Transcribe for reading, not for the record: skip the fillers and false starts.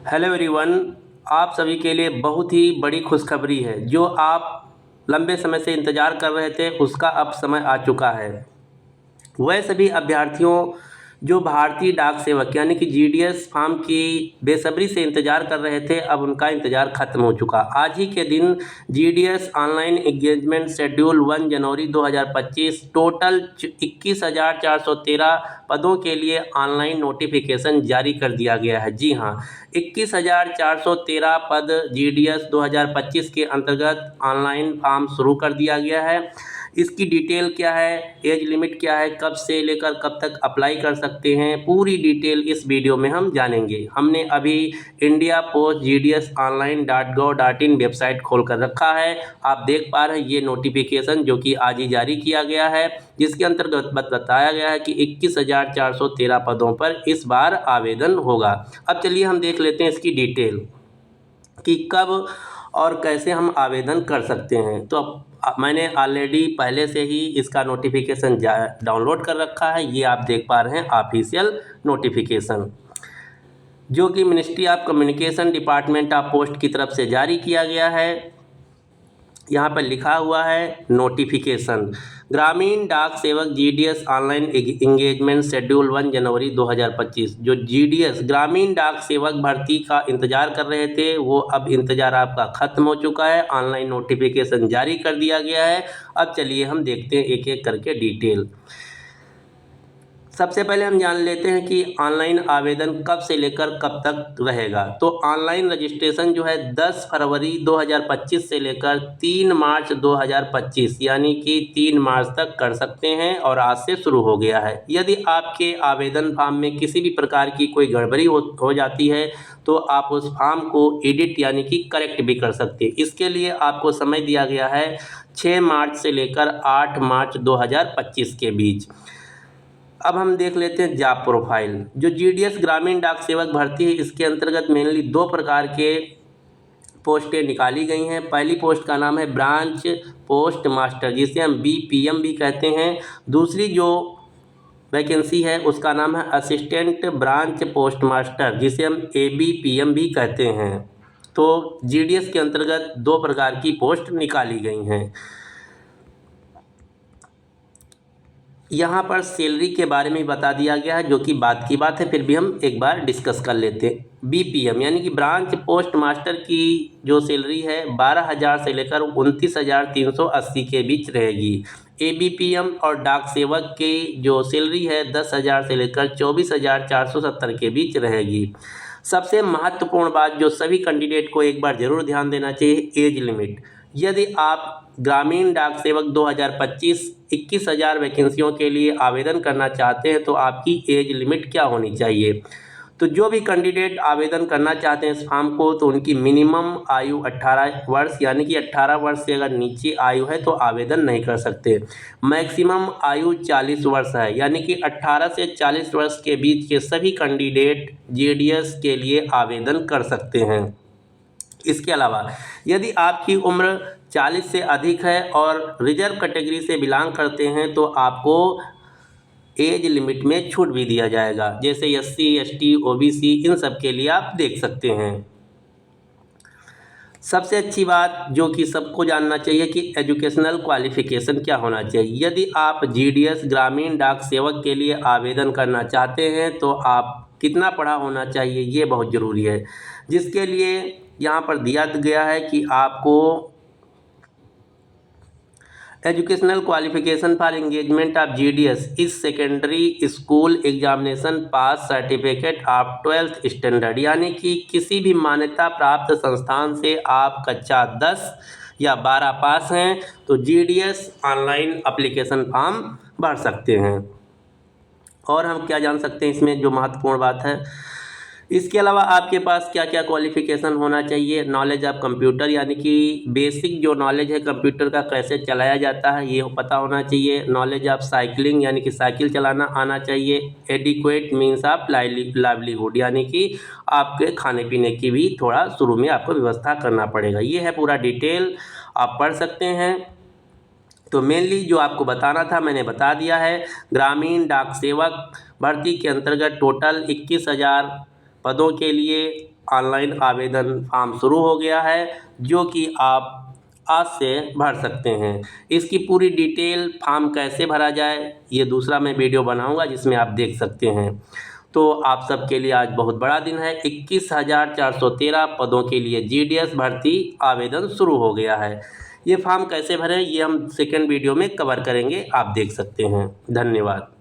Hello everyone. आप सभी के लिए बहुत ही बड़ी खुशखबरी है। जो आप लंबे समय से इंतज़ार कर रहे थे उसका अब समय आ चुका है। वह सभी अभ्यर्थियों जो भारतीय डाक सेवक यानी कि जीडीएस फॉर्म की बेसब्री से इंतज़ार कर रहे थे, अब उनका इंतज़ार खत्म हो चुका। आज ही के दिन जीडीएस ऑनलाइन एंगेजमेंट शेड्यूल 1 जनवरी 2025 टोटल 21,413 पदों के लिए ऑनलाइन नोटिफिकेशन जारी कर दिया गया है। जी हाँ, 21,413 पद जीडीएस 2025 के अंतर्गत ऑनलाइन फॉर्म शुरू कर दिया गया है। इसकी डिटेल क्या है, एज लिमिट क्या है, कब से लेकर कब तक अप्लाई कर सकते हैं, पूरी डिटेल इस वीडियो में हम जानेंगे। हमने अभी इंडिया पोस्ट gds.online.gov.in वेबसाइट खोल कर रखा है। आप देख पा रहे हैं ये नोटिफिकेशन जो कि आज ही जारी किया गया है, जिसके अंतर्गत बताया गया है कि 21,413 पदों पर इस बार आवेदन होगा। अब चलिए हम देख लेते हैं इसकी डिटेल कि कब और कैसे हम आवेदन कर सकते हैं। तो अब मैंने ऑलरेडी पहले से ही इसका नोटिफिकेशन डाउनलोड कर रखा है। ये आप देख पा रहे हैं ऑफिशियल नोटिफिकेशन जो कि ministry of communication department of post की तरफ से जारी किया गया है। यहाँ पर लिखा हुआ है नोटिफिकेशन ग्रामीण डाक सेवक जीडीएस ऑनलाइन एंगेजमेंट शेड्यूल 1 जनवरी 2025। जो जीडीएस ग्रामीण डाक सेवक भर्ती का इंतजार कर रहे थे वो अब इंतजार आपका खत्म हो चुका है। ऑनलाइन नोटिफिकेशन जारी कर दिया गया है। अब चलिए हम देखते हैं एक एक करके डिटेल। सबसे पहले हम जान लेते हैं कि ऑनलाइन आवेदन कब से लेकर कब तक रहेगा। तो ऑनलाइन रजिस्ट्रेशन जो है 10 फरवरी 2025 से लेकर 3 मार्च 2025 यानी कि 3 मार्च तक कर सकते हैं और आज से शुरू हो गया है। यदि आपके आवेदन फॉर्म में किसी भी प्रकार की कोई गड़बड़ी हो जाती है तो आप उस फॉर्म को एडिट यानी कि करेक्ट भी कर सकते हैं। इसके लिए आपको समय दिया गया है 6 मार्च से लेकर 8 मार्च 2025 के बीच। अब हम देख लेते हैं जॉब प्रोफाइल। जो जीडीएस ग्रामीण डाक सेवक भर्ती है इसके अंतर्गत मेनली 2 प्रकार के पोस्टें निकाली गई हैं। पहली पोस्ट का नाम है ब्रांच पोस्ट मास्टर जिसे हम बीपीएम भी कहते हैं। दूसरी जो वैकेंसी है उसका नाम है असिस्टेंट ब्रांच पोस्ट मास्टर जिसे हम एबीपीएम भी कहते हैं। तो जीडीएस के अंतर्गत 2 प्रकार की पोस्ट निकाली गई हैं। यहाँ पर सैलरी के बारे में बता दिया गया है जो कि बात की बात है, फिर भी हम एक बार डिस्कस कर लेते हैं। बीपीएम यानी कि ब्रांच पोस्ट मास्टर की जो सैलरी है 12,000 से लेकर 29,380 के बीच रहेगी। एबीपीएम और डाक सेवक की जो सैलरी है 10,000 से लेकर 24,470 के बीच रहेगी। सबसे महत्वपूर्ण बात जो सभी कैंडिडेट को एक बार जरूर ध्यान देना चाहिए, एज लिमिट। यदि आप ग्रामीण डाक सेवक 2025 21,000 वैकेंसियों के लिए आवेदन करना चाहते हैं तो आपकी एज लिमिट क्या होनी चाहिए। तो जो भी कैंडिडेट आवेदन करना चाहते हैं इस फॉर्म को तो उनकी मिनिमम आयु 18 वर्ष यानी कि 18 वर्ष से अगर नीचे आयु है तो आवेदन नहीं कर सकते। मैक्सिमम आयु 40 वर्ष है यानी कि 18 से 40 वर्ष के बीच के सभी कैंडिडेट जीडीएस के लिए आवेदन कर सकते हैं। इसके अलावा यदि आपकी उम्र 40 से अधिक है और रिजर्व कैटेगरी से बिलोंग करते हैं तो आपको एज लिमिट में छूट भी दिया जाएगा, जैसे एससी एसटी ओबीसी इन सब के लिए आप देख सकते हैं। सबसे अच्छी बात जो कि सबको जानना चाहिए कि एजुकेशनल क्वालिफिकेशन क्या होना चाहिए। यदि आप जीडीएस ग्रामीण डाक सेवक के लिए आवेदन करना चाहते हैं तो आप कितना पढ़ा होना चाहिए ये बहुत ज़रूरी है, जिसके लिए यहाँ पर दिया गया है कि आपको educational qualification for engagement of GDS is secondary school examination pass certificate of 12th standard यानी कि किसी भी मान्यता प्राप्त संस्थान से आप कक्षा 10 या 12 पास हैं तो जीडीएस ऑनलाइन एप्लीकेशन फॉर्म भर सकते हैं। और हम क्या जान सकते हैं इसमें जो महत्वपूर्ण बात है, इसके अलावा आपके पास क्या क्या क्वालिफिकेशन होना चाहिए। नॉलेज ऑफ कंप्यूटर यानी कि बेसिक जो नॉलेज है कंप्यूटर का कैसे चलाया जाता है ये पता होना चाहिए। नॉलेज ऑफ साइकिलिंग यानी कि साइकिल चलाना आना चाहिए। एडिक्वेट मीन्स ऑफ लाइवलीहुड यानी कि आपके खाने पीने की भी थोड़ा शुरू में आपको व्यवस्था करना पड़ेगा। ये है पूरा डिटेल, आप पढ़ सकते हैं। तो मेनली जो आपको बताना था मैंने बता दिया है। ग्रामीण डाक सेवक भर्ती के अंतर्गत टोटल 21,000 पदों के लिए ऑनलाइन आवेदन फॉर्म शुरू हो गया है, जो कि आप आज से भर सकते हैं। इसकी पूरी डिटेल फॉर्म कैसे भरा जाए, ये दूसरा मैं वीडियो बनाऊंगा जिसमें आप देख सकते हैं। तो आप सबके लिए आज बहुत बड़ा दिन है। 21,413 पदों के लिए GDS भर्ती आवेदन शुरू हो गया है। ये फॉर्म कैसे भरें, ये हम सेकंड वीडियो में कवर करेंगे, आप देख सकते हैं। धन्यवाद।